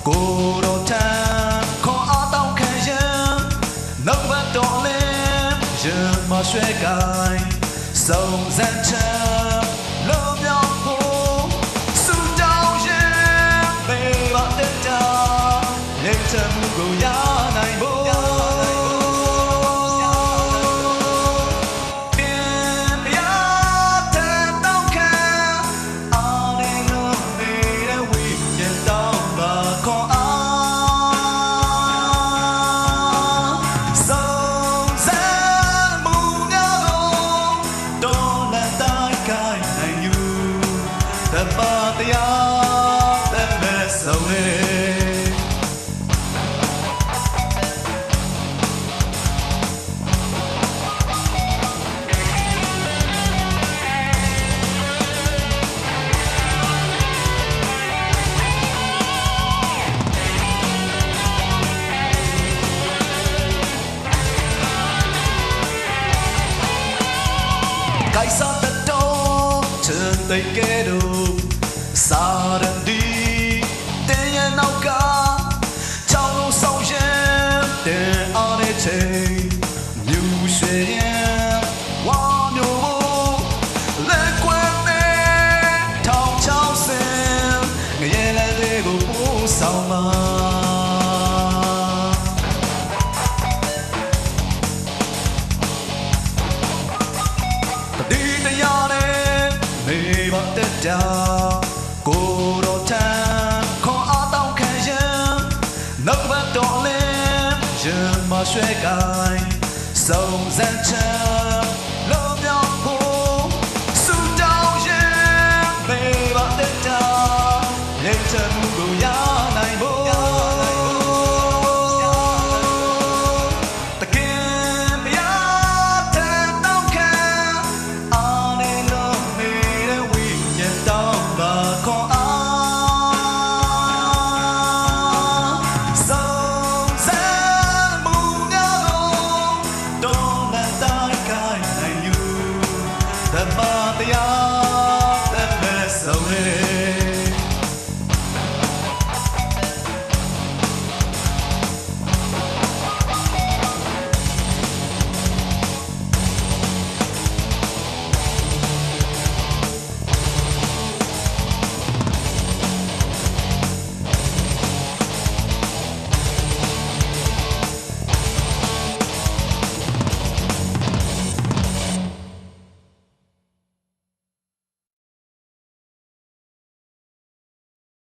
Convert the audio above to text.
ကိုတော်ထံခေါ်အားတောင်းခံရင်နောက်ဘက်တော်လင်းရင်မရွှဲကိုင်းစုံစမ်းချမ်းလုံးမြောက်ဖို့စူတောင်းရင်ပေးပါတဲ့တာလက်ထမှုကိုရနိုင်ဖို့တရားတဲ့မဲ့ဆုံးလေကိုက်စားတဲ့တော့ချင်တဲ့ကဲတော့စာရန်ဒီတဲ့ရနောက်ကချောင်းလုံးဆောင်ရင်တဲ့အားနဲ့ချိန်မြူရွှေရင်ဝါမျိုးလက်ကွယ်နဲ့ထောင်ချောင်းစင်ငရဲလက်တွေကိုပို့ဆောင်မှာဒီတရားနဲ့မေပါတဲ့ကိုတော်ထံခေါ်အားတောင်းခံရင်နောက်ဘက်တော်လင်းရင်မရွှဲကိုင်းစုံစမ်းချမ်း